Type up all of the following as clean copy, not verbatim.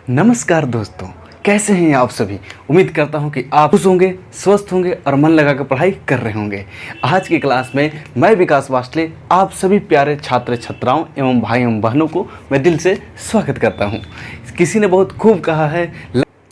नमस्कार दोस्तों, कैसे हैं आप सभी। उम्मीद करता हूं कि आप खुश होंगे, स्वस्थ होंगे और मन लगाकर पढ़ाई कर रहे होंगे। आज की क्लास में मैं विकास वास्ले आप सभी प्यारे छात्र छात्राओं एवं भाई एवं बहनों को मैं दिल से स्वागत करता हूं। किसी ने बहुत खूब कहा है,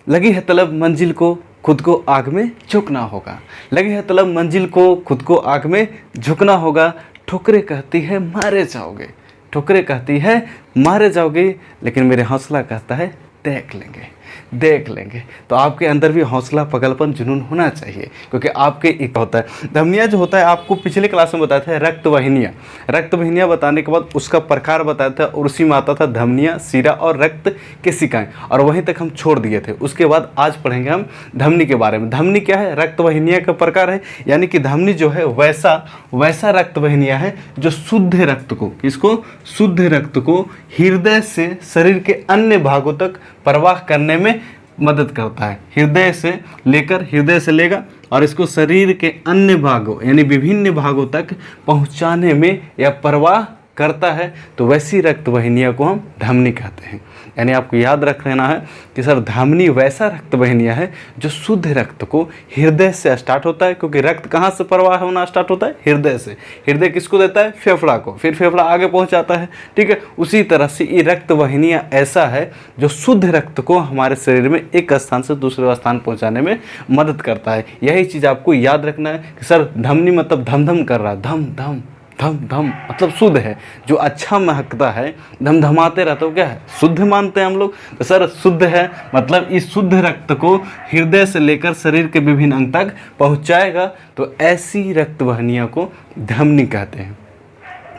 लगी है तलब मंजिल को खुद को आग में झुकना होगा। लगी है तलब मंजिल को खुद को आग में झुकना होगा। ठोकरें कहती है मारे जाओगे, ठोकरें कहती है मारे जाओगे, लेकिन मेरे हौसला कहता है देख लेंगे, देख लेंगे। तो आपके अंदर भी हौसला, पगलपन, जुनून होना चाहिए, क्योंकि आपके एक होता है धमनियाँ जो होता है। आपको पिछले क्लास में बताया था रक्त वाहिनियाँ। रक्त वाहिनियाँ बताने के बाद उसका प्रकार बताया था और उसी में आता था धमनियाँ, सिरा और रक्त केशिकाएँ, और वहीं तक हम छोड़ दिए थे। उसके बाद आज पढ़ेंगे हम धमनी के बारे में। धमनी क्या है? रक्त वाहिनियाँ का प्रकार है, यानी कि धमनी जो है वैसा रक्त वाहिनियाँ है जो शुद्ध रक्त को, इसको शुद्ध रक्त को हृदय से शरीर के अन्य भागों तक प्रवाह करने में मदद करता है। हृदय से लेगा और इसको शरीर के अन्य भागों यानी विभिन्न भागों तक पहुंचाने में यह प्रवाह करता है। तो वैसी रक्त वाहिनियाँ को हम धमनी कहते हैं। यानी आपको याद रख लेना है कि सर धमनी वैसा रक्त वाहिनियाँ है जो शुद्ध रक्त को हृदय से स्टार्ट होता है, क्योंकि रक्त कहाँ से प्रवाह होना स्टार्ट होता है? हृदय से। हृदय किसको देता है? फेफड़ा को, फिर फेफड़ा आगे पहुँचाता है। ठीक है, उसी तरह से ये रक्त वाहिनियाँ ऐसा है जो शुद्ध रक्त को हमारे शरीर में एक स्थान से दूसरे स्थान पहुँचाने में मदद करता है। यही चीज़ आपको याद रखना है कि सर धमनी मतलब धम धम कर रहा है, धम धम धम धम मतलब शुद्ध है, जो अच्छा महकता है, धमधमाते रहता है, क्या है? शुद्ध मानते हैं हम लोग। तो सर शुद्ध है मतलब इस शुद्ध रक्त को हृदय से लेकर शरीर के विभिन्न अंग तक पहुंचाएगा। तो ऐसी रक्त वाहिनियों को धमनी कहते हैं।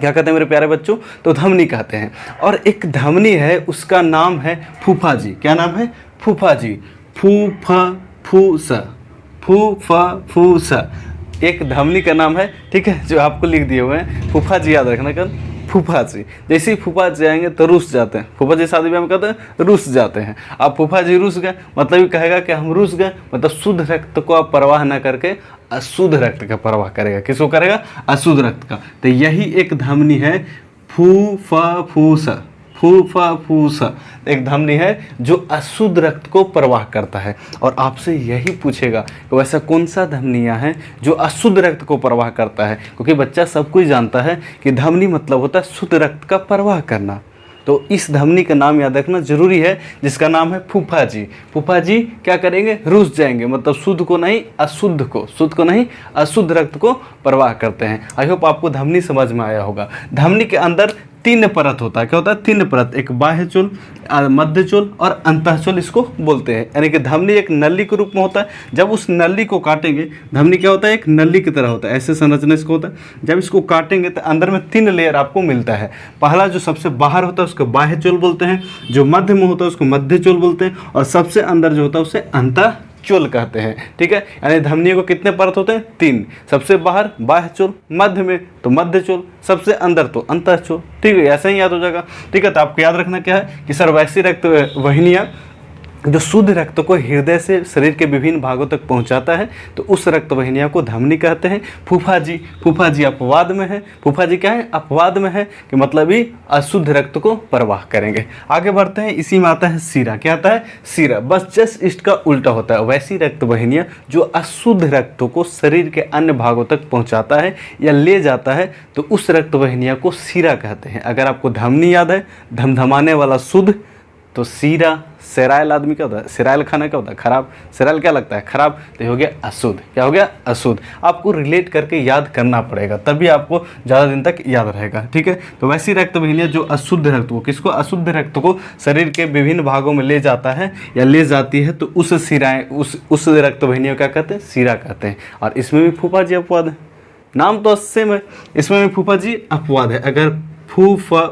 क्या कहते हैं मेरे प्यारे बच्चों? तो धमनी कहते हैं। और एक धमनी है, उसका नाम है फूफा जी। क्या नाम है? फूफा जी। फूफा एक धमनी का नाम है, ठीक है, जो आपको लिख दिए हुए हैं। फूफा जी याद रखना कर, फूफा जी। जैसे ही फूफा जी आएंगे तो रूस जाते हैं। फूफा जी शादी ब्याह में कहते हैं रूस जाते हैं। अब फूफा जी रूस गए मतलब ये कहेगा कि हम रूस गए, मतलब शुद्ध रक्त को आप प्रवाह न करके अशुद्ध रक्त का प्रवाह करेगा। किसको करेगा? अशुद्ध रक्त का। तो यही एक धमनी है फूफा एक धमनी है जो अशुद्ध रक्त को प्रवाह करता है। और आपसे यही पूछेगा कि वैसा कौन सा धमनियाँ है जो अशुद्ध रक्त को प्रवाह करता है, क्योंकि बच्चा सब कुछ जानता है कि धमनी मतलब होता है शुद्ध रक्त का प्रवाह करना। तो इस धमनी का नाम याद रखना जरूरी है, जिसका नाम है फूफा जी। फूफा जी क्या करेंगे? रूस जाएंगे, मतलब शुद्ध को नहीं अशुद्ध रक्त को प्रवाह करते हैं। आई होप आपको धमनी समझ में आया होगा। धमनी के अंदर 3 परत होता है। क्या होता है? 3 परत, एक बाह्य चोल, मध्य चोल और अंतःचोल इसको बोलते हैं। यानी कि धमनी एक नली के रूप में होता है। जब उस नली को काटेंगे, धमनी क्या होता है? एक नली की तरह होता है, ऐसे संरचना इसको होता है। जब इसको काटेंगे तो अंदर में 3 लेयर आपको मिलता है। पहला जो सबसे बाहर होता है उसको बाह्य चोल बोलते हैं, जो मध्य में होता है उसको मध्य चोल बोलते हैं, और सबसे अंदर जो होता है उसे अंतःचोल कहते हैं। ठीक है, यानी धमनियों को कितने परत होते हैं? 3। सबसे बाहर बाह्य चोल, मध्य में तो मध्य चोल, सबसे अंदर तो अंतःचोल। ठीक है, ऐसा ही याद हो जाएगा। ठीक है, तो आपको याद रखना क्या है कि सर वैसी रक्त वाहिनियाँ जो शुद्ध रक्त को हृदय से शरीर के विभिन्न भागों तक पहुंचाता है, तो उस रक्त वाहिनियों को धमनी कहते हैं। फूफा जी अपवाद में है। फूफा जी क्या है? अपवाद में है, कि मतलब ही अशुद्ध रक्त को प्रवाह करेंगे। आगे बढ़ते हैं, इसी में आता है सीरा। क्या आता है? सीरा। बस जस्ट इसका उल्टा होता है। वैसी रक्त वाहिनियाँ जो अशुद्ध रक्त को शरीर के अन्य भागों तक पहुँचाता है या ले जाता है, तो उस रक्त वाहिनियों को सीरा कहते हैं। अगर आपको धमनी याद है, धमधमाने वाला शुद्ध, तो सीरा। सेराइल आदमी क्या होता है? सेराइल खाना क्या होता है? खराब। सेराइल क्या लगता है? खराब। तो हो गया अशुद्ध। क्या हो गया? अशुद्ध। आपको रिलेट करके याद करना पड़ेगा, तभी आपको ज़्यादा दिन तक याद रहेगा। ठीक है, तो वैसी रक्त वाहिनियाँ जो अशुद्ध रक्त को, किसको? अशुद्ध रक्त को शरीर के विभिन्न भागों में ले जाता है या ले जाती है, तो उस उस रक्त वाहिनियों क्या कहते हैं? सीरा कहते हैं। और इसमें भी फूफा जी अपवाद है। नाम तो सेम है, इसमें भी फूफा जी अपवाद है। अगर फूफा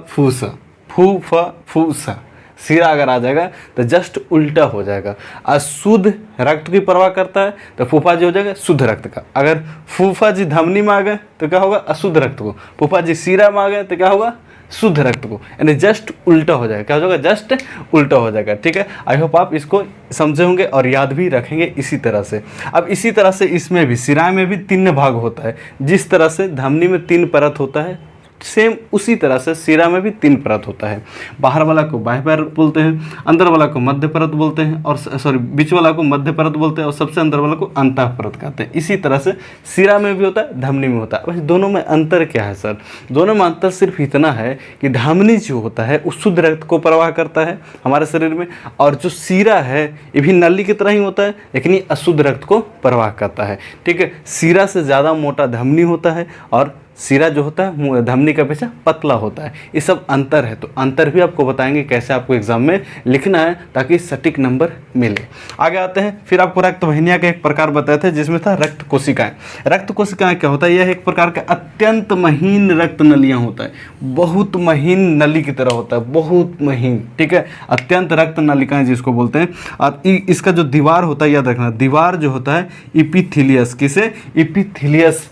सीरा अगर आ जाएगा तो जस्ट उल्टा हो जाएगा। अशुद्ध रक्त की परवाह करता है तो फूफा जी हो जाएगा शुद्ध रक्त का। अगर फूफा जी धमनी में आ गए तो क्या होगा? अशुद्ध रक्त को। फूफा जी सीरा में आ गए तो क्या होगा? शुद्ध रक्त को। यानी जस्ट उल्टा हो जाएगा। क्या हो जाएगा? जस्ट उल्टा हो जाएगा। ठीक है, आई होप आप इसको समझे होंगे और याद भी रखेंगे इसी तरह से। अब इसी तरह से इसमें भी सिरा में भी 3 भाग होता है। जिस तरह से धमनी में 3 परत होता है, सेम उसी तरह से शिरा में भी 3 परत होता है। बाहर वाला को बाह्य परत बोलते हैं, अंदर वाला को मध्य परत बोलते हैं, और बीच वाला को मध्य परत बोलते हैं, और सबसे अंदर वाला को अंतः परत कहते हैं। इसी तरह से शिरा में भी होता है, धमनी में होता है। वैसे दोनों में अंतर क्या है सर? दोनों में अंतर सिर्फ इतना है कि धमनी जो होता है वो शुद्ध रक्त को प्रवाह करता है हमारे शरीर में, और जो शिरा है ये भी नली की तरह ही होता है, लेकिन ये अशुद्ध रक्त को प्रवाह करता है। ठीक है, शिरा से ज़्यादा मोटा धमनी होता है, और शिरा जो होता है धमनी का पेशा पतला होता है। ये सब अंतर है, तो अंतर भी आपको बताएंगे कैसे आपको एग्जाम में लिखना है ताकि सटीक नंबर मिले। आगे आते हैं, फिर आपको रक्त वाहिनियाँ का एक प्रकार बताए थे जिसमें था रक्त कोशिकाएं। रक्त कोशिकाएं क्या होता है? यह एक प्रकार का अत्यंत महीन रक्त नलियाँ होता है, बहुत महीन नली की तरह होता है, बहुत महीन। ठीक है, अत्यंत रक्त नलिकाएं जिसको बोलते हैं। और इसका जो दीवार होता है, याद रखना, दीवार जो होता है इपिथीलियस, किसे? इपिथीलियस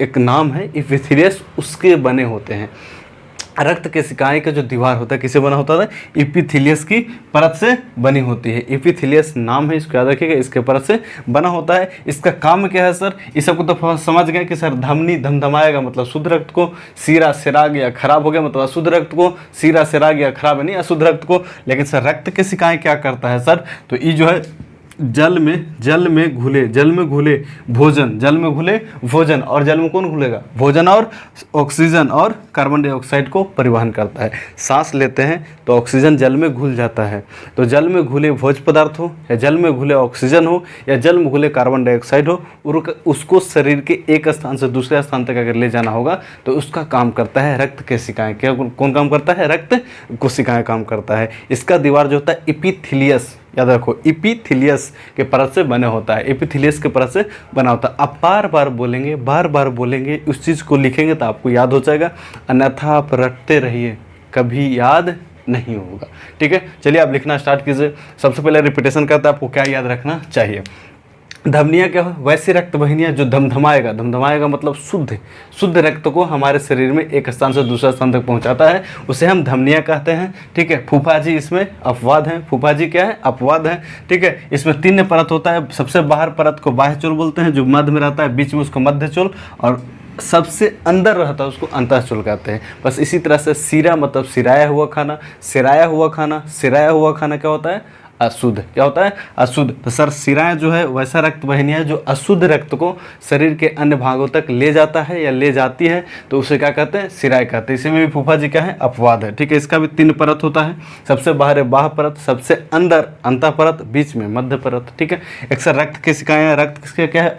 एक नाम है इपिथीलियस, उसके बने होते हैं। रक्त कोशिकाएं का जो दीवार होता है किसे बना होता है? इपिथीलियस की परत से बनी होती है। इपिथीलियस नाम है, इसको याद रखिएगा, इसके परत से बना होता है। इसका काम क्या है सर? इस सबको तो समझ गए कि सर धमनी धमधमाएगा मतलब शुद्ध रक्त को, शिरा सिरा गया खराब हो गया मतलब अशुद्ध रक्त को, शिरा सिरा गया खराब है नहीं अशुद्ध रक्त को। लेकिन सर रक्त कोशिकाएं क्या करता है सर? तो ये जो है जल में घुले भोजन, जल में घुले भोजन, और जल में कौन घुलेगा? भोजन और ऑक्सीजन और कार्बन डाइऑक्साइड को परिवहन करता है। सांस लेते हैं तो ऑक्सीजन जल में घुल जाता है, तो जल में घुले भोज पदार्थ हो, या जल में घुले ऑक्सीजन हो, या जल में घुले कार्बन डाइऑक्साइड हो, और उसको शरीर के एक स्थान से दूसरे स्थान तक अगर ले जाना होगा तो उसका काम करता है रक्त कोशिकाएं। क्या कौन काम करता है? रक्त कोशिकाएं काम करता है। इसका दीवार जो होता है इपिथीलियस, याद रखो, इपिथीलियस के परत से बने होता है, इपिथीलियस के परत से बना होता है। आप बार बार बोलेंगे उस चीज़ को लिखेंगे तो आपको याद हो जाएगा, अन्यथा आप रटते रहिए, कभी याद नहीं होगा। ठीक है, चलिए आप लिखना स्टार्ट कीजिए। सबसे पहले रिपीटेशन करता है, आपको क्या याद रखना चाहिए? धमनियाँ क्या हो? वैसे रक्त वाहिनियाँ जो धमधमाएगा मतलब शुद्ध रक्त को हमारे शरीर में एक स्थान से दूसरा स्थान तक पहुँचाता है, उसे हम धमनियाँ कहते हैं। ठीक है, फूफा जी इसमें अपवाद हैं, फूफा जी क्या है? अपवाद है। ठीक है, इसमें 3 परत होता है। सबसे बाहर परत को बाह्य चोल बोलते हैं, जो मध्य में रहता है, बीच में उसको मध्य चोल, और सबसे अंदर रहता है उसको अंतःचोल कहते हैं। बस इसी तरह से शिरा मतलब सिराया हुआ खाना क्या होता है? अशुद्ध। क्या होता है? अशुद्ध। तो सर शिराएं जो है वैसा रक्त वाहिनियाँ है जो अशुद्ध रक्त को शरीर के अन्य भागों तक ले जाता है या ले जाती है, तो उसे क्या कहते हैं? शिराएं कहते हैं। इसी में भी फूफा जी क्या है? अपवाद है। ठीक है, इसका भी 3 परत होता है। सबसे बाहर है बाह्य परत, सबसे अंदर अंतः परत, बीच में मध्य परत। ठीक है, एक सर रक्त कोशिकाएं, रक्त कोशिका क्या है?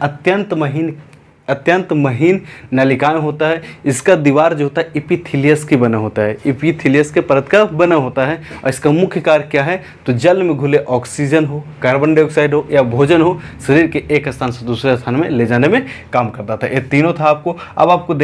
अत्यंत महीन नलिकाएं होता है। इसका दीवार जो होता है इपिथीलियस की बना होता है, इपिथीलियस के परत का बना होता है। और इसका मुख्य कार्य क्या है? तो जल में घुले ऑक्सीजन हो, कार्बन डाइऑक्साइड हो, या भोजन हो, शरीर के एक स्थान से दूसरे स्थान में ले जाने में काम करता था। ये तीनों था आपको। अब आपको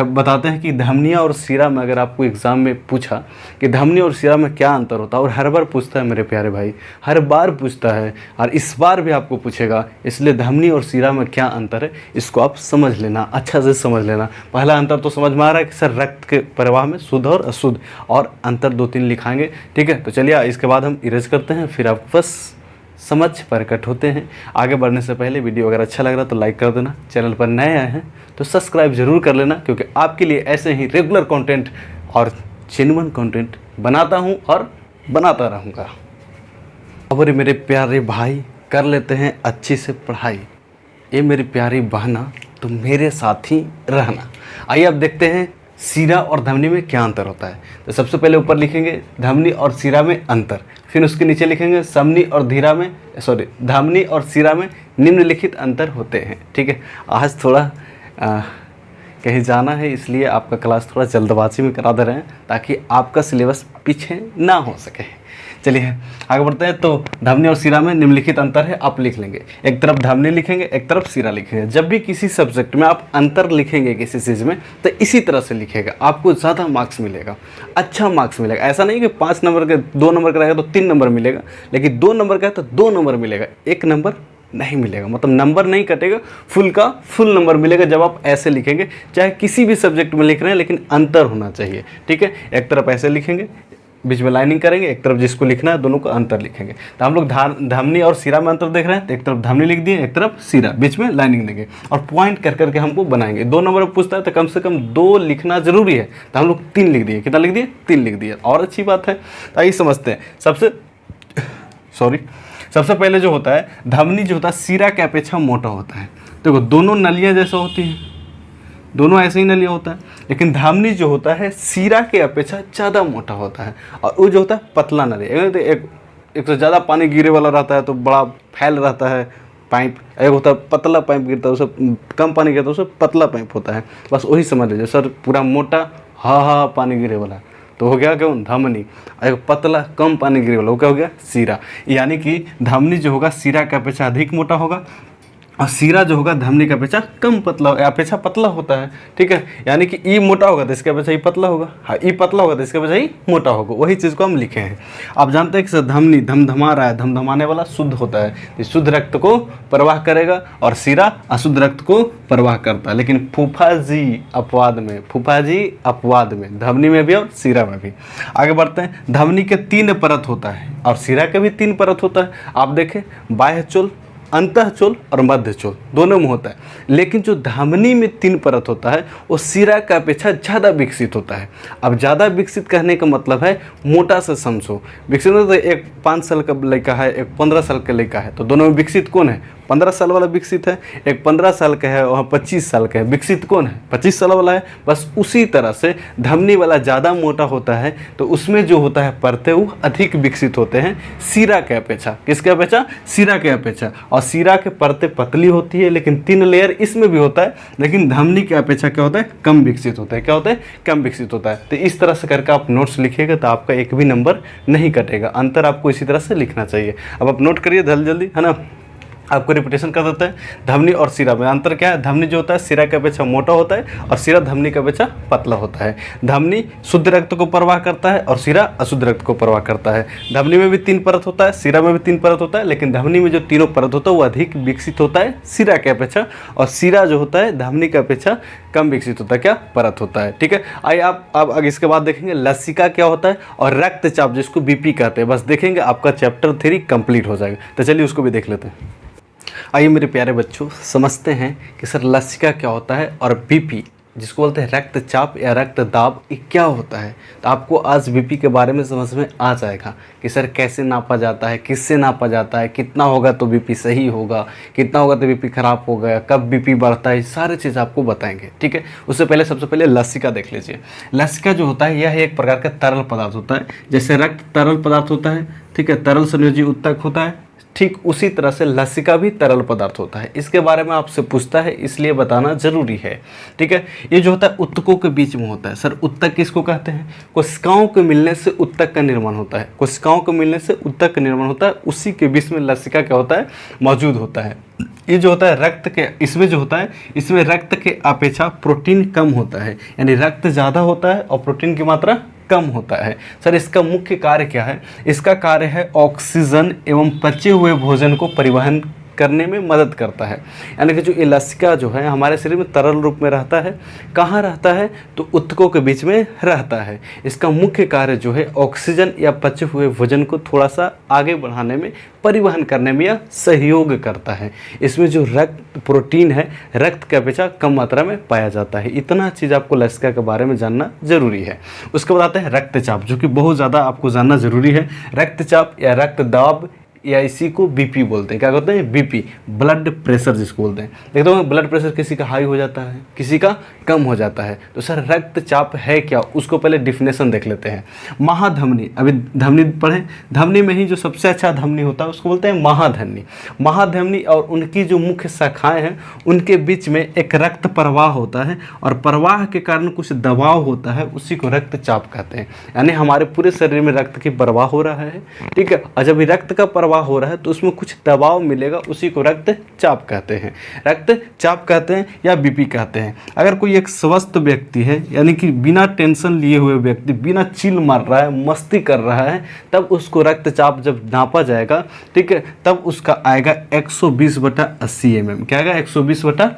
बताते हैं कि धमनियाँ और शिरा में अगर आपको एग्जाम में पूछा कि धमनी और शिरा में क्या अंतर होता है, और हर बार पूछता है मेरे प्यारे भाई, हर बार पूछता है, और इस बार भी आपको पूछेगा, इसलिए धमनी और शिरा में क्या अंतर है इसको आप समझ लेना, अच्छा से समझ लेना। पहला अंतर तो समझ में आ रहा है कि सर रक्त के प्रवाह में शुद्ध और अशुद्ध, और अंतर 2-3 लिखाएंगे। ठीक है, तो चलिए इसके बाद हम इरेज करते हैं, फिर आपको बस समझ प्रकट होते हैं। आगे बढ़ने से पहले वीडियो अगर अच्छा लग रहा है तो लाइक कर देना, चैनल पर नए आए हैं तो सब्सक्राइब जरूर कर लेना, क्योंकि आपके लिए ऐसे ही रेगुलर कंटेंट और जेन्युइन कंटेंट बनाता हूँ और बनाता रहूँगा। और मेरे प्यारे भाई, कर लेते हैं अच्छी से पढ़ाई। ये मेरी प्यारी बहना, तो मेरे साथ ही रहना। आइए अब देखते हैं शिरा और धमनी में क्या अंतर होता है। तो सबसे पहले ऊपर लिखेंगे धमनी और शिरा में अंतर, फिर उसके नीचे लिखेंगे धमनी और शिरा में निम्नलिखित अंतर होते हैं। ठीक है, आज थोड़ा कहीं जाना है, इसलिए आपका क्लास थोड़ा जल्दबाजी में करा दे रहे हैं ताकि आपका सिलेबस पीछे ना हो सके। चलिए आगे बढ़ते हैं। तो धमनी और शिरा में निम्नलिखित अंतर है, आप लिख लेंगे। एक तरफ धमनी लिखेंगे, एक तरफ शिरा लिखेंगे। जब भी किसी सब्जेक्ट में आप अंतर लिखेंगे किसी चीज़ में, तो इसी तरह से लिखेगा, आपको ज़्यादा मार्क्स मिलेगा, अच्छा मार्क्स मिलेगा। ऐसा नहीं कि 5 नंबर के 2 नंबर का रहेगा तो 3 नंबर मिलेगा, लेकिन 2 नंबर का है तो 2 नंबर मिलेगा, 1 नंबर नहीं मिलेगा। मतलब नंबर नहीं कटेगा, फुल का फुल नंबर मिलेगा जब आप ऐसे लिखेंगे। चाहे किसी भी सब्जेक्ट में लिख रहे हैं, लेकिन अंतर होना चाहिए। ठीक है, एक तरफ ऐसे लिखेंगे, बीच में लाइनिंग करेंगे, एक तरफ जिसको लिखना है दोनों को अंतर लिखेंगे। तो हम लोग धमनी और सिरा में अंतर देख रहे हैं, तो एक तरफ धमनी लिख दिए, एक तरफ सिरा, बीच में लाइनिंग देंगे और पॉइंट कर करके हमको बनाएंगे। 2 नंबर में पूछता है तो कम से कम 2 लिखना जरूरी है, तो हम लोग 3 लिख दिए। कितना लिख दिए? 3 लिख दिए, और अच्छी बात है। तो आइए समझते हैं। सबसे पहले जो होता है, धमनी जो होता है सिरा के अपेक्षा मोटा होता है। देखो दोनों नलियाँ जैसा होती हैं, दोनों ऐसे ही नलियाँ होता है, लेकिन धमनी जो होता है सिरा के अपेक्षा ज़्यादा मोटा होता है और वो जो होता है पतला नलिया। एक तो ज़्यादा पानी गिरे वाला रहता है तो बड़ा फैल रहता है पाइप, एक होता है पतला पाइप गिरता है उससे कम पानी गिरता है उससे पतला पाइप होता है। बस वही समझ लीजिए सर, पूरा मोटा हाँ पानी गिरे वाला तो हो गया क्यों? धमनी। एक पतला कम पानी गिरे वाला वो क्या हो गया? सिरा। यानी कि धमनी जो होगा सिरा के अपेक्षा अधिक मोटा होगा और सिरा जो होगा धमनी का अपेक्षा अपेक्षा पतला होता है। ठीक है, यानी कि ई मोटा होगा तो इसके अपेक्षा ई पतला होगा, हाँ ई पतला होगा तो इसके अपेक्षा ई मोटा होगा। वही चीज़ को हम लिखे हैं। आप जानते हैं कि धमनी धमधमा रहा है, धमधमाने वाला शुद्ध होता है, तो शुद्ध रक्त को प्रवाह करेगा और सिरा अशुद्ध रक्त को प्रवाह करता है। लेकिन फूफाजी अपवाद में धमनी में भी और सिरा में भी। आगे बढ़ते हैं। धमनी के 3 परत होता है और सिरा के भी 3 परत होता है। आप देखें बाह्य चोल, अंतःचोल और मध्य चोल दोनों में होता है, लेकिन जो धमनी में 3 परत होता है वो सिरा का अपेक्षा ज़्यादा विकसित होता है। अब ज़्यादा विकसित कहने का मतलब है मोटा से समझो। विकसित तो एक 5 साल का लड़का है, एक 15 साल का लड़का है, तो दोनों में विकसित कौन है? 15 साल वाला विकसित है। एक 15 साल का है और 25 साल का है, विकसित कौन है? 25 साल वाला है। बस उसी तरह से धमनी वाला ज़्यादा मोटा होता है तो उसमें जो होता है परतें वो अधिक विकसित होते हैं सिरा के अपेक्षा। किसके अपेक्षा? सिरा के अपेक्षा। और सिरा के परतें पतली होती है, लेकिन 3 लेयर इसमें भी होता है, लेकिन धमनी के अपेक्षा क्या होता है? कम विकसित होता है। क्या होता है? कम विकसित होता है। तो इस तरह से करके आप नोट्स लिखिएगा तो आपका एक भी नंबर नहीं कटेगा। अंतर आपको इसी तरह से लिखना चाहिए। अब आप नोट करिए जल्दी, है ना। आपको रिपीटेशन कर देते हैं। धमनी और सिरा में अंतर क्या है? धमनी जो होता है सिरा के अपेक्षा मोटा होता है और सिरा धमनी के अपेक्षा पतला होता है। धमनी शुद्ध रक्त को प्रवाह करता है और सिरा अशुद्ध रक्त को प्रवाह करता है। धमनी में भी 3 परत होता है, सिरा में भी 3 परत होता है, लेकिन धमनी में जो तीनों परत होता है वो अधिक विकसित होता है सिरा के अपेक्षा, और सिरा जो होता है धमनी के अपेक्षा कम विकसित होता है। क्या? परत होता है। ठीक है, आइए आप अब इसके बाद देखेंगे लसिका क्या होता है और रक्तचाप जिसको बीपी कहते हैं। बस देखेंगे आपका चैप्टर 3 कंप्लीट हो जाएगा। तो चलिए उसको भी देख लेते हैं। आइए मेरे प्यारे बच्चों, समझते हैं कि सर लसिका क्या होता है और बीपी जिसको बोलते हैं रक्तचाप या रक्तदाब ये क्या होता है। तो आपको आज बीपी के बारे में समझ में आ जाएगा कि सर कैसे नापा जाता है, किससे नापा जाता है, कितना होगा तो बीपी सही होगा, कितना होगा तो बीपी खराब होगा, कब बीपी बढ़ता है, सारी चीज़ आपको बताएंगे। ठीक है, उससे पहले सबसे पहले लसिका देख लीजिए। लसिका जो होता है यह एक प्रकार का तरल पदार्थ होता है। जैसे रक्त तरल पदार्थ होता है, ठीक है, तरल संयोजी उत्तक होता है, ठीक उसी तरह से लसिका भी तरल पदार्थ होता है। इसके बारे में आपसे पूछता है इसलिए बताना जरूरी है। ठीक है, ये जो होता है उत्तकों के बीच में होता है। सर उत्तक किसको कहते हैं? कोशिकाओं के मिलने से उत्तक का निर्माण होता है। कोशिकाओं के मिलने से उत्तक का निर्माण होता है, उसी के बीच में लसिका क्या होता है? मौजूद होता है। ये जो होता है रक्त के, इसमें जो होता है इसमें रक्त के अपेक्षा प्रोटीन कम होता है, यानी रक्त ज़्यादा होता है और प्रोटीन की मात्रा कम होता है। सर इसका मुख्य कार्य क्या है? इसका कार्य है ऑक्सीजन एवं पचे हुए भोजन को परिवहन करने में मदद करता है। यानी कि जो ये लसिका जो है हमारे शरीर में तरल रूप में रहता है। कहाँ रहता है? तो उत्तकों के बीच में रहता है। इसका मुख्य कार्य जो है ऑक्सीजन या पचे हुए भोजन को थोड़ा सा आगे बढ़ाने में, परिवहन करने में यह सहयोग करता है। इसमें जो रक्त प्रोटीन है रक्त के अपेक्षा कम मात्रा में पाया जाता है। इतना चीज़ आपको लसिका के बारे में जानना जरूरी है। उसके बाद आता है रक्तचाप, जो कि बहुत ज़्यादा आपको जानना जरूरी है। रक्तचाप या रक्तदाब या इसी को बीपी बोलते हैं। क्या कहते हैं? बीपी, ब्लड प्रेशर जिसको बोलते हैं। देखते हो ब्लड प्रेशर किसी का हाई हो जाता है, किसी का कम हो जाता है। तो सर रक्तचाप है क्या, उसको पहले डिफिनेशन देख लेते हैं। महाधमनी, अभी धमनी पढ़े, धमनी में ही जो सबसे अच्छा धमनी होता है उसको बोलते हैं महाधमनी। महाधमनी और उनकी जो मुख्य शाखाएं हैं उनके बीच में एक रक्त प्रवाह होता है और प्रवाह के कारण कुछ दबाव होता है, उसी को रक्तचाप कहते हैं। यानी हमारे पूरे शरीर में रक्त की प्रवाह हो रहा है। ठीक है, और जब रक्त का प्रवाह हो रहा है तो उसमें कुछ दबाव मिलेगा, उसी को रक्तचाप कहते हैं। रक्तचाप कहते हैं या बीपी कहते हैं। अगर कोई एक स्वस्थ व्यक्ति है, यानी कि बिना टेंशन लिए हुए व्यक्ति, बिना चिल मार रहा है, मस्ती कर रहा है, तब उसको रक्तचाप जब नापा जाएगा, ठीक है, तब उसका आएगा 120/80 mm। क्या आएगा? 120/80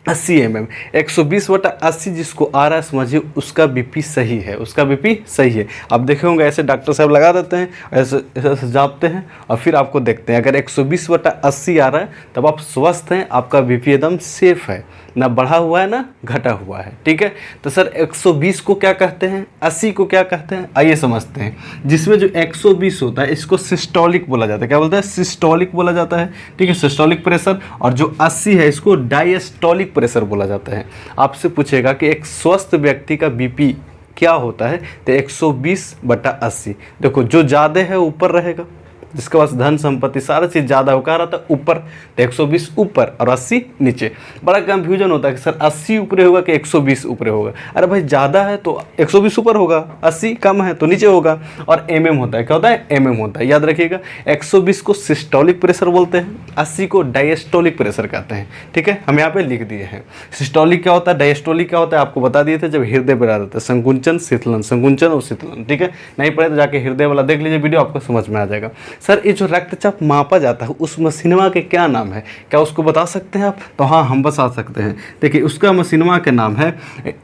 80 mm। 120/80 जिसको आ रहा है समझिए उसका बीपी सही है, उसका बीपी सही है। आप देखे होंगे ऐसे डॉक्टर साहब लगा देते हैं, ऐसे ऐसे जापते हैं और फिर आपको देखते हैं अगर 120/80 आ रहा है तब आप स्वस्थ हैं, आपका बीपी एकदम सेफ है, ना बढ़ा हुआ है ना घटा हुआ है। ठीक है, तो सर 120 को क्या कहते हैं, 80 को क्या कहते हैं, आइए समझते हैं। जिसमें जो 120 होता है इसको सिस्टोलिक बोला जाता है। क्या बोलते हैं, सिस्टोलिक बोला जाता है। ठीक है, सिस्टोलिक प्रेशर। और जो 80 है इसको डायस्टोलिक प्रेशर बोला जाता है। आपसे पूछेगा कि एक स्वस्थ व्यक्ति का बीपी क्या होता है, तो 120/80। देखो जो ज़्यादा है ऊपर रहेगा, जिसके पास धन संपत्ति सारा चीज़ ज़्यादा होगा रहता है ऊपर, तो 120 ऊपर और 80 नीचे। बड़ा कंफ्यूजन होता है कि सर 80 ऊपर होगा कि 120 ऊपर होगा। अरे भाई ज़्यादा है तो 120 ऊपर होगा, 80 कम है तो नीचे होगा। और एमएम होता है, क्या होता है, एमएम होता है, याद रखिएगा। 120 को सिस्टोलिक प्रेशर बोलते हैं, 80 को डायस्टोलिक प्रेशर कहते हैं। ठीक है, हम यहाँ पे लिख दिए हैं। सिस्टोलिक क्या होता है, डायस्टोलिक क्या होता है, आपको बता दिए थे जब हृदय पर आ जाता है, संकुंचन शीतलन, संकुंचन और शीतलन। ठीक है, नहीं पड़े तो जाके हृदय वाला देख लीजिए वीडियो, आपको समझ में आ जाएगा। सर ये जो रक्तचाप मापा जाता है उस मशीनवा के क्या नाम है, क्या उसको बता सकते हैं आप, तो हाँ हम बता सकते हैं। देखिए उसका मशीनवा का नाम है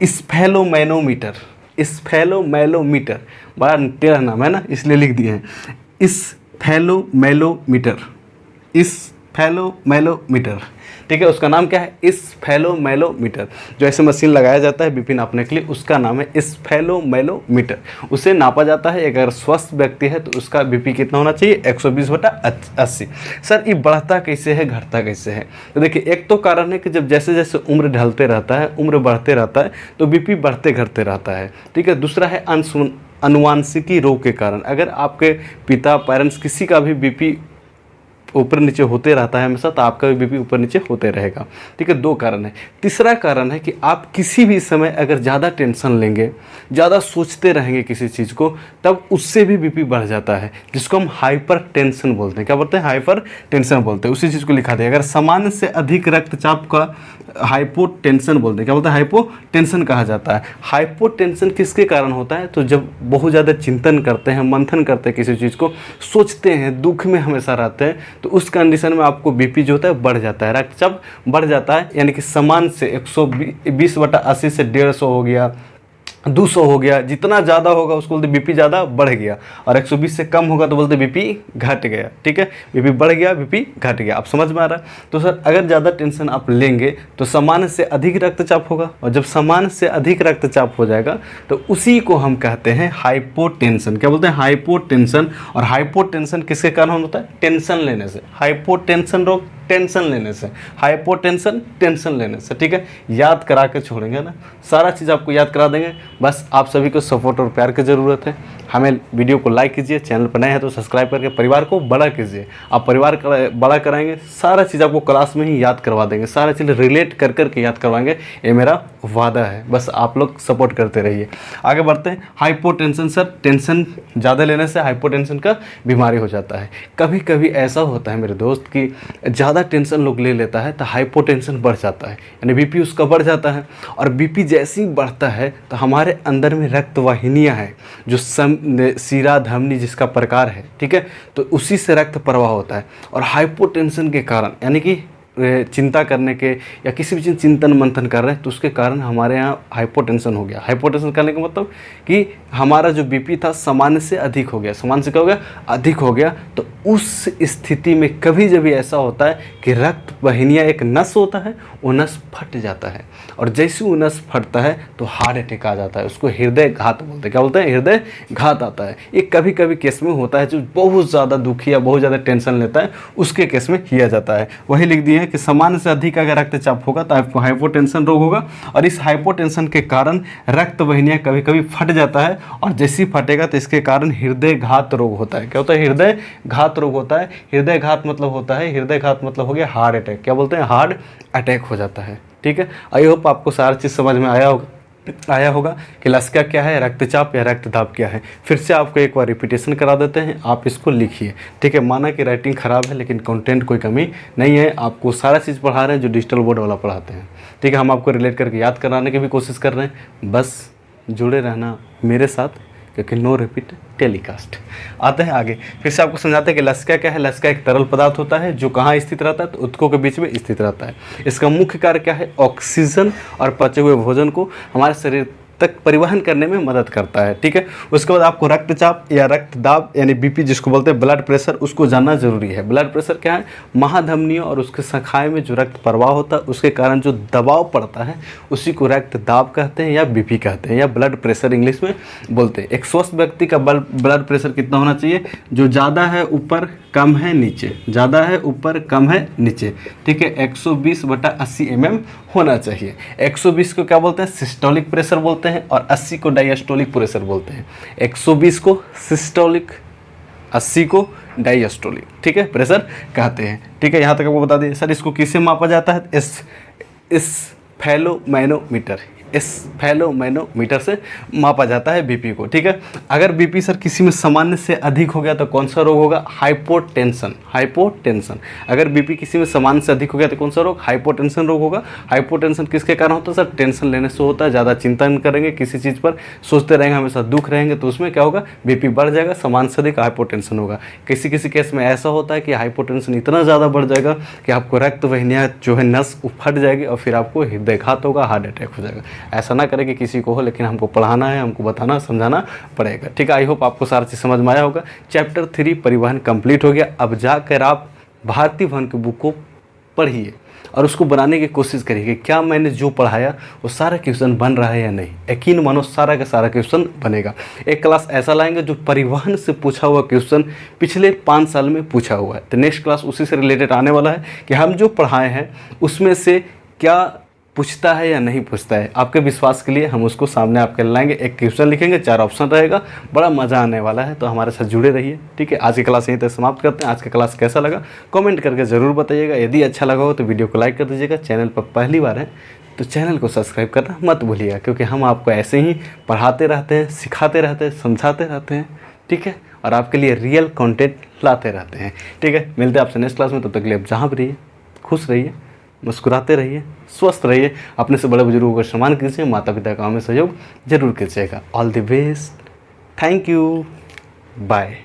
स्फेलोमैनोमीटर। स्फेलोमैनोमीटर, बड़ा टेढ़ा नाम है ना, इसलिए लिख दिए हैं स्फेलोमैनोमीटर। स्फेलोमैनोमीटर, ठीक है, उसका नाम क्या है, स्फेलोमैनोमीटर। जो ऐसे मशीन लगाया जाता है बीपी नापने के लिए उसका नाम है स्फेलोमैनोमीटर। उसे नापा जाता है, अगर स्वस्थ व्यक्ति है तो उसका बीपी कितना होना चाहिए, 120/80। सर ये बढ़ता कैसे है, घटता कैसे है, तो देखिए एक तो कारण है कि जब जैसे जैसे उम्र ढलते रहता है, उम्र बढ़ते रहता है तो बीपी बढ़ते घटते रहता है। ठीक है, दूसरा है अनुवांशिकी रोग के कारण। अगर आपके पिता पेरेंट्स किसी का भी बीपी ऊपर नीचे होते रहता है हमेशा, तो आपका भी बीपी ऊपर नीचे होते रहेगा। ठीक है, दो कारण है। तीसरा कारण है कि आप किसी भी समय अगर ज़्यादा टेंशन लेंगे, ज़्यादा सोचते रहेंगे किसी चीज़ को, तब उससे भी बीपी बढ़ जाता है, जिसको हम हाइपर टेंशन बोलते हैं। क्या बोलते हैं, हाइपर टेंशन बोलते हैं। उसी चीज़ को लिखा दिया, अगर सामान्य से अधिक रक्तचाप का हाइपोटेंशन बोलते हैं। क्या बोलते हैं, हाइपोटेंशन कहा जाता है। हाइपोटेंशन किसके कारण होता है, तो जब बहुत ज़्यादा चिंतन करते हैं, मंथन करते हैं किसी चीज़ को, सोचते हैं, दुख में हमेशा रहते हैं, तो उस कंडीशन में आपको बीपी जो होता है बढ़ जाता है, रक्तचाप बढ़ जाता है। यानी कि समान से 120/80 से 150 हो गया, 200 हो गया, जितना ज़्यादा होगा उसको बोलते बीपी ज़्यादा बढ़ गया। और 120 से कम होगा तो बोलते बीपी घट गया। ठीक है, बीपी बढ़ गया, बीपी घट गया। आप समझ में आ रहा है। तो सर अगर ज़्यादा टेंशन आप लेंगे तो सामान्य से अधिक रक्तचाप होगा, और जब सामान्य से अधिक रक्तचाप हो जाएगा तो उसी को हम कहते हैं हाइपोटेंशन। क्या बोलते हैं, हाइपोटेंशन। और हाइपोटेंशन किसके कारण होता है, टेंशन लेने से। हाइपोटेंशन रोग टेंशन लेने से, हाइपोटेंशन टेंशन लेने से। ठीक है, याद करा के छोड़ेंगे ना, सारा चीज़ आपको याद करा देंगे। बस आप सभी को सपोर्ट और प्यार की ज़रूरत है। हमें वीडियो को लाइक कीजिए, चैनल पर नए हैं तो सब्सक्राइब करके परिवार को बड़ा कीजिए। आप परिवार बड़ा कराएंगे, सारा चीज़ आपको क्लास में ही याद करवा देंगे, सारा चीज़ रिलेट कर करके याद करवाएंगे, ये मेरा वादा है। बस आप लोग सपोर्ट करते रहिए। आगे बढ़ते हैं। हाइपोटेंशन, सर टेंशन ज़्यादा लेने से हाइपोटेंशन का बीमारी हो जाता है। कभी कभी ऐसा होता है मेरे दोस्त कि ज़्यादा टेंशन लोग ले लेता है तो हाइपोटेंशन बढ़ जाता है, यानी बीपी उसका बढ़ जाता है। और बीपी जैसे ही बढ़ता है तो हमारे अंदर में रक्त वाहिनियाँ हैं जो सीरा धमनी जिसका प्रकार है, ठीक है, तो उसी से रक्त प्रवाह होता है। और हाइपोटेंशन के कारण, यानी कि चिंता करने के या किसी भी चीज़ चिंतन मंथन कर रहे हैं तो उसके कारण हमारे यहाँ हाइपोटेंशन हो गया। हाइपोटेंशन करने का मतलब कि हमारा जो बीपी था सामान्य से अधिक हो गया। सामान्य से क्या हो गया, अधिक हो गया। तो उस स्थिति में कभी जब ऐसा होता है कि रक्त वाहिनियाँ, एक नस होता है, वो नस फट जाता है, और जैसे वो नस फटता है तो हार्ट अटैक आ जाता है। उसको हृदय घात बोलते हैं। क्या बोलते हैं, हृदय घात आता है। ये कभी कभी केस में होता है जो बहुत ज़्यादा दुखी या बहुत ज़्यादा टेंशन लेता है, उसके केस में किया जाता है। वही लिख दिए कि सामान्य से अधिक अगर रक्तचाप होगा तो आपको हाइपोटेंशन रोग होगा। और इस हाइपोटेंशन के कारण रक्त वाहिनियाँ कभी कभी फट जाता है, और जैसे ही फटेगा तो इसके कारण हृदय घात रोग होता है। क्या होता है, हृदय घात रोग होता है। हृदय घात मतलब होता है, हृदय घात मतलब हो गया हार्ट अटैक। क्या बोलते हैं, हार्ट अटैक हो जाता है। ठीक है, आई होप आपको सारा चीज़ समझ में आया होगा कि लसका क्या है, रक्तचाप या रक्तदाब क्या है। फिर से आपको एक बार रिपीटेशन करा देते हैं, आप इसको लिखिए। ठीक है, माना कि राइटिंग ख़राब है लेकिन कंटेंट कोई कमी नहीं है, आपको सारा चीज़ पढ़ा रहे हैं जो डिजिटल बोर्ड वाला पढ़ाते हैं। ठीक है, हम आपको रिलेट करके याद कराने की भी कोशिश कर रहे हैं। बस जुड़े रहना मेरे साथ, क्योंकि नो रिपीट टेलीकास्ट। आते हैं आगे, फिर से आपको समझाते हैं कि लसिका क्या है। लसिका एक तरल पदार्थ होता है जो कहाँ स्थित रहता है, तो ऊतकों के बीच में स्थित रहता है। इसका मुख्य कार्य क्या है, ऑक्सीजन और पचे हुए भोजन को हमारे शरीर तक परिवहन करने में मदद करता है। ठीक है, उसके बाद आपको रक्तचाप या रक्त दाब यानी बीपी जिसको बोलते हैं ब्लड प्रेशर, उसको जानना जरूरी है। ब्लड प्रेशर क्या है, महाधमनियों और उसके शाखाएं में जो रक्त प्रवाह होता है उसके कारण जो दबाव पड़ता है उसी को रक्त दाब कहते हैं या बीपी कहते हैं या ब्लड प्रेशर इंग्लिश में बोलते हैं। एक स्वस्थ व्यक्ति का ब्लड प्रेशर कितना होना चाहिए, जो ज़्यादा है ऊपर कम है नीचे, ज़्यादा है ऊपर कम है नीचे। ठीक है, 120/80 mm होना चाहिए। 120 को क्या बोलते हैं, सिस्टोलिक प्रेशर बोलते हैं और 80 को डायस्टोलिक प्रेशर बोलते हैं। 120 को सिस्टोलिक, 80 को डायस्टोलिक, ठीक है, प्रेशर कहते हैं। ठीक है, यहाँ तक आपको बता दें। सर इसको किससे मापा जाता है, इस फेलोमैनोमीटर, इस फेलोमैनोमीटर से मापा जाता है बीपी को। ठीक है, अगर बीपी सर किसी में सामान्य से अधिक हो गया तो कौन सा रोग होगा, हाइपोटेंशन। हाइपोटेंशन, अगर बीपी किसी में सामान्य से अधिक हो गया तो कौन सा रोग, हाइपोटेंशन रोग होगा। हाइपोटेंशन किसके कारण होता है सर, टेंशन लेने से होता है, ज़्यादा चिंता करेंगे, किसी चीज़ पर सोचते रहेंगे, हमेशा दुख रहेंगे, तो उसमें क्या होगा, बीपी बढ़ जाएगा, सामान्य से अधिक हाइपोटेंशन होगा। किसी किसी केस में ऐसा होता है कि हाइपोटेंशन इतना ज़्यादा बढ़ जाएगा कि आपको रक्त वाहिनियाँ जो है नस फट जाएगी और फिर आपको हृदयघात होगा, हार्ट अटैक हो जाएगा। ऐसा ना करें कि किसी को हो, लेकिन हमको पढ़ाना है, हमको बताना समझाना पड़ेगा। ठीक है, आई होप आपको सारा चीज़ समझ में आया होगा। चैप्टर 3 परिवहन कंप्लीट हो गया। अब जाकर आप भारतीय भवन की बुक को पढ़िए और उसको बनाने की कोशिश करिए कि क्या मैंने जो पढ़ाया वो सारा क्वेश्चन बन रहा है या नहीं। यकीन मानो सारा का सारा क्वेश्चन बनेगा। एक क्लास ऐसा लाएंगे जो परिवहन से पूछा हुआ क्वेश्चन पिछले 5 साल में पूछा हुआ है, तो नेक्स्ट क्लास उसी से रिलेटेड आने वाला है कि हम जो पढ़ाए हैं उसमें से क्या पूछता है या नहीं पूछता है। आपके विश्वास के लिए हम उसको सामने आपके लाएंगे, एक क्वेश्चन लिखेंगे, 4 ऑप्शन रहेगा, बड़ा मज़ा आने वाला है। तो हमारे साथ जुड़े रहिए। ठीक है, आज की क्लास यहीं तक समाप्त करते हैं। आज का क्लास कैसा लगा कमेंट करके ज़रूर बताइएगा। यदि अच्छा लगा हो तो वीडियो को लाइक कर दीजिएगा। चैनल पर पहली बार है तो चैनल को सब्सक्राइब करना मत भूलिएगा, क्योंकि हम आपको ऐसे ही पढ़ाते रहते हैं, सिखाते रहते हैं, समझाते रहते हैं। ठीक है, और आपके लिए रियल कंटेंट लाते रहते हैं। ठीक है, मिलते हैं आपसे नेक्स्ट क्लास में। तब तक के लिए आप जहाँ भी रहिए खुश रहिए, मुस्कुराते रहिए, स्वस्थ रहिए, अपने से बड़े बुजुर्गों का सम्मान कीजिए, माता पिता का हमें सहयोग जरूर कीजिएगा। All the best, thank you, bye.